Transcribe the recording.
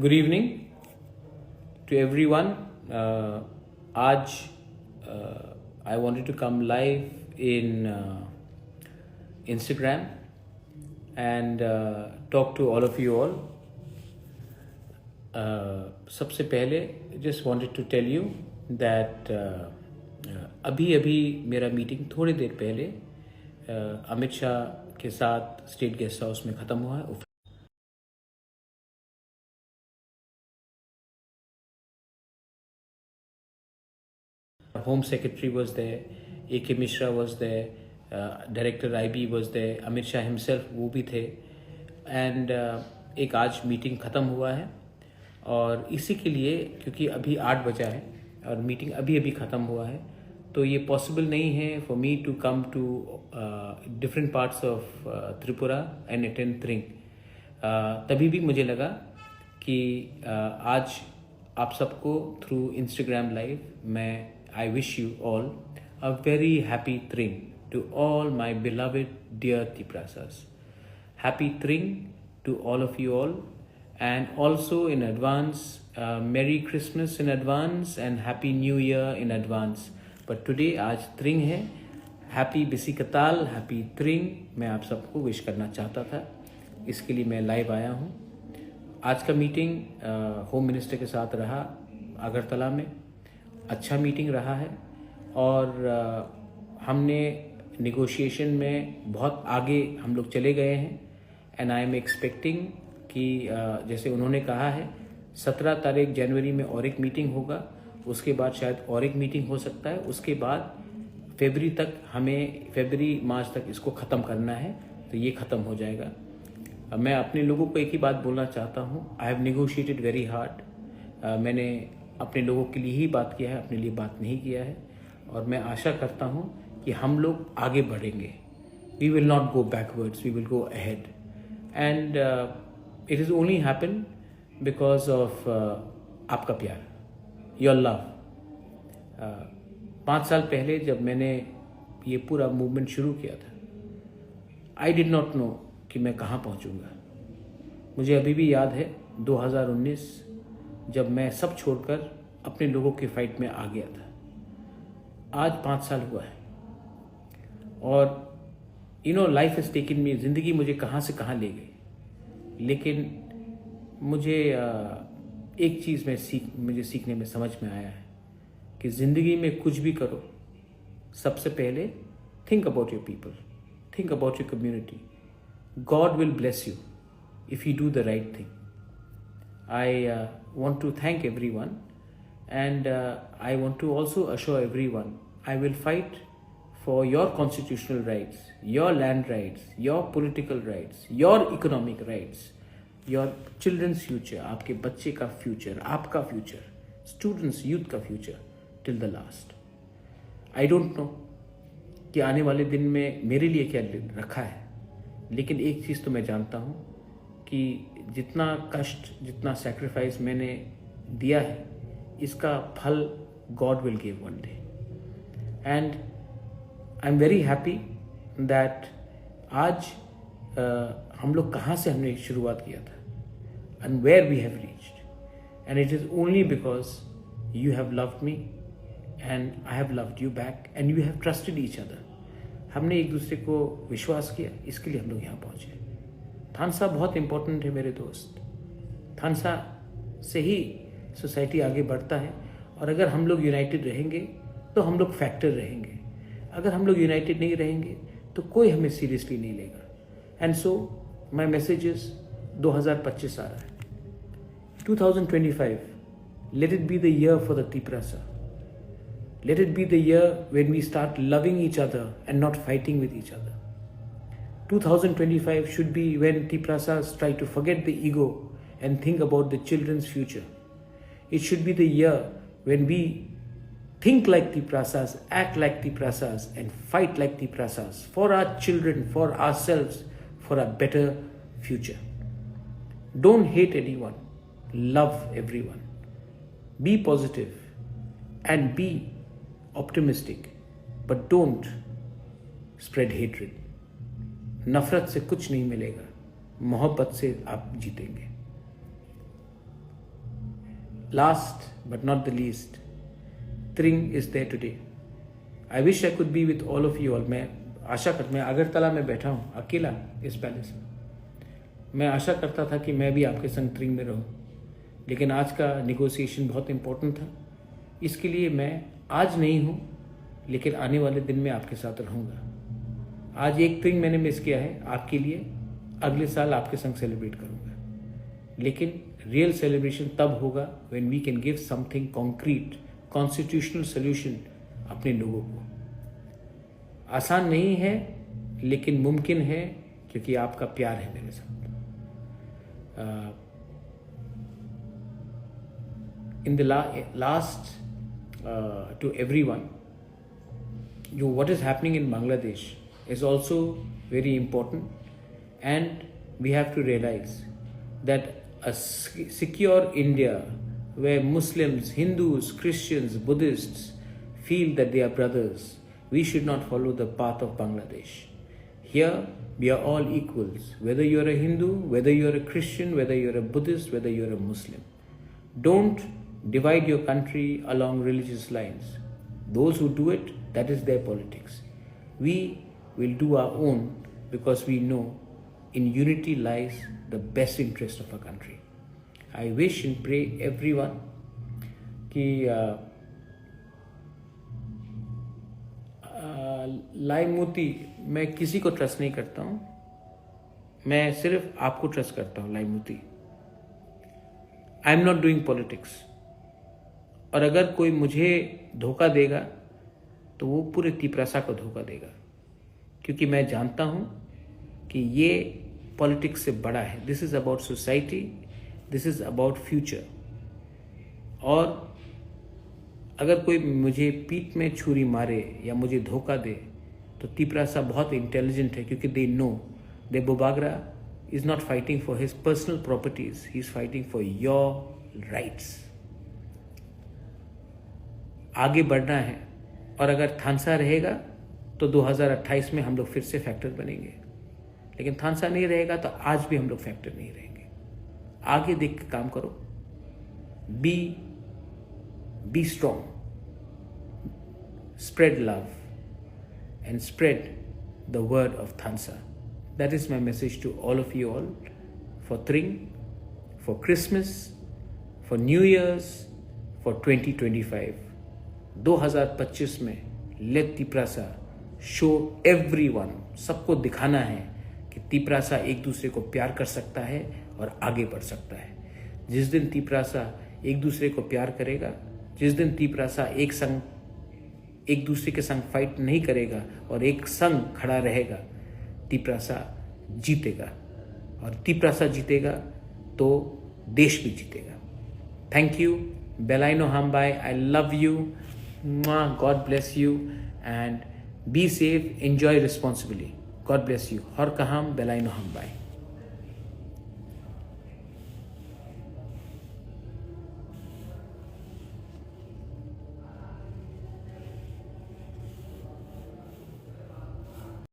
Good evening to everyone. आज I wanted to come live in Instagram and talk to all of you all. सबसे पहले just wanted to tell you that अभी मेरा meeting थोड़ी देर पहले अमित शाह के साथ स्टेट गेस्ट हाउस में ख़त्म हुआ है. Home Secretary was there, A.K. Mishra was there, Director IB was there, Amit Shah himself वो भी थे. And एक आज मीटिंग ख़त्म हुआ है और इसी के लिए क्योंकि अभी 8 बजा है और मीटिंग अभी ख़त्म हुआ है तो ये पॉसिबल नहीं है for me to come to different parts of Tripura and attend training. तभी भी मुझे लगा कि आज आप सबको थ्रू इंस्टाग्राम लाइव मैं I wish you all a very happy Thring to all my beloved dear Tiprasas. Happy Thring to all of you all, and also in advance Merry Christmas in advance and Happy New Year in advance. But today आज Thring है. Happy Bisikatal, Happy Thring मैं आप सबको wish करना चाहता था, इसके लिए मैं लाइव आया हूँ. आज का मीटिंग होम मिनिस्टर के साथ रहा अगरतला में. अच्छा मीटिंग रहा है और हमने नेगोशिएशन में बहुत आगे हम लोग चले गए हैं. एंड आई एम एक्सपेक्टिंग कि जैसे उन्होंने कहा है 17 तारीख जनवरी में और एक मीटिंग होगा, उसके बाद शायद और एक मीटिंग हो सकता है, उसके बाद फरवरी तक हमें फरवरी मार्च तक इसको ख़त्म करना है तो ये ख़त्म हो जाएगा. मैं अपने लोगों को एक ही बात बोलना चाहता हूँ. I have negotiated very hard. मैंने अपने लोगों के लिए ही बात किया है, अपने लिए बात नहीं किया है और मैं आशा करता हूँ कि हम लोग आगे बढ़ेंगे. We will not go backwards, we will go ahead. And it is only happen because of आपका प्यार, योर लव. 5 साल पहले जब मैंने ये पूरा मूवमेंट शुरू किया था, आई डिड नॉट नो कि मैं कहाँ पहुँचूँगा. मुझे अभी भी याद है 2019 जब मैं सब छोड़कर अपने लोगों के फाइट में आ गया था. आज 5 साल हुआ है और लाइफ हैज़ टेकन मी. ज़िंदगी मुझे कहाँ से कहाँ ले गई, लेकिन मुझे एक चीज़ मुझे सीखने में समझ में आया है कि ज़िंदगी में कुछ भी करो, सबसे पहले think about your people, think about your community. God will bless you if you do the right thing. I want to thank everyone and I want to also assure everyone I will fight for your constitutional rights, your land rights, your political rights, your economic rights, your children's future, आपके बच्चे का future, आपका future, students, youth का future till the last. I don't know कि आने वाले दिन में मेरे लिए क्या रखा है, लेकिन एक चीज़ तो मैं जानता हूँ कि जितना कष्ट, जितना सैक्रिफाइस मैंने दिया है, इसका फल God will give one day. And I am very happy that आज हम लोग कहाँ से हमने शुरुआत किया था and where we have reached. And it is only because you have loved me and I have loved you back and you have trusted each other. हमने एक दूसरे को विश्वास किया, इसके लिए हम लोग यहाँ पहुँचे. थानसा बहुत इम्पोर्टेंट है मेरे दोस्त. थानसा से ही सोसाइटी आगे बढ़ता है और अगर हम लोग यूनाइटेड रहेंगे तो हम लोग फैक्टर रहेंगे. अगर हम लोग यूनाइटेड नहीं रहेंगे तो कोई हमें सीरियसली नहीं लेगा. And so my message is 2025 आ रहा है, 2025. Let it be the year for the Tiprasa. Let it be the year when we start loving each other and not fighting with each other. 2025 should be when Tiprasas try to forget the ego and think about the children's future. It should be the year when we think like Tiprasas, act like Tiprasas, and fight like Tiprasas for our children, for ourselves, for a better future. Don't hate anyone. Love everyone. Be positive and be optimistic, but don't spread hatred. नफ़रत से कुछ नहीं मिलेगा, मोहब्बत से आप जीतेंगे. last but not the least, Tring is there today. I wish I could be with all of you all. मैं अगरतला में बैठा हूँ अकेला इस पैलेस में. मैं आशा करता था कि मैं भी आपके संग ट्रिंग में रहूँ, लेकिन आज का निगोसिएशन बहुत इम्पोर्टेंट था. इसके लिए मैं आज नहीं हूँ, लेकिन आने वाले दिन में आपके साथ रहूँगा. आज एक ट्रिंग मैंने मिस किया है आपके लिए, अगले साल आपके संग सेलिब्रेट करूँगा. लेकिन रियल सेलिब्रेशन तब होगा when we can give something concrete, constitutional solution अपने लोगों को. आसान नहीं है, लेकिन मुमकिन है, क्योंकि आपका प्यार है मेरे साथ. In the last to everyone, what is happening in Bangladesh is also very important, and we have to realize that a secure India where Muslims, Hindus, Christians, Buddhists feel that they are brothers, we should not follow the path of Bangladesh. Here we are all equals, whether you are a Hindu, whether you are a Christian, whether you are a Buddhist, whether you are a Muslim. Don't divide your country along religious lines. Those who do it, that is their politics. We will do our own, because we know in unity lies the best interest of our country. I wish and pray everyone कि लाई मोती, मैं किसी को trust नहीं करता हूँ, मैं सिर्फ आपको ट्रस्ट करता हूँ लाई मोती. I am not doing politics. और अगर कोई मुझे धोखा देगा तो वो पूरे तिपरासा को धोखा देगा, क्योंकि मैं जानता हूँ कि ये पॉलिटिक्स से बड़ा है. This is about society, this is about future. और अगर कोई मुझे पीठ में छुरी मारे या मुझे धोखा दे तो तिपरासा बहुत इंटेलिजेंट है, क्योंकि दे नो दे बोबागरा is not fighting for his personal properties, he is fighting for your rights. आगे बढ़ना है, और अगर थानसा रहेगा तो 2028 में हम लोग फिर से फैक्टर बनेंगे, लेकिन थानसा नहीं रहेगा तो आज भी हम लोग फैक्टर नहीं रहेंगे. आगे देख के काम करो. Be strong, spread love, and spread the word of Thansa. That is my message to all of you all for Tring, for Christmas, for New Year's, for 2025. 2025 में let तिपरासा show everyone, सबको दिखाना है कि तिपरासा एक दूसरे को प्यार कर सकता है और आगे बढ़ सकता है. जिस दिन तिपरासा एक दूसरे को प्यार करेगा, जिस दिन तिपरासा एक दूसरे के संग फाइट नहीं करेगा और एक संग खड़ा रहेगा, तिपरासा जीतेगा. और तिपरासा जीतेगा तो देश भी जीतेगा. Thank you. बेलाइनो हमबाई. I love you. God bless you and be safe. Enjoy responsibly. God bless you. हर कहाम बेलाइनो हमबाई.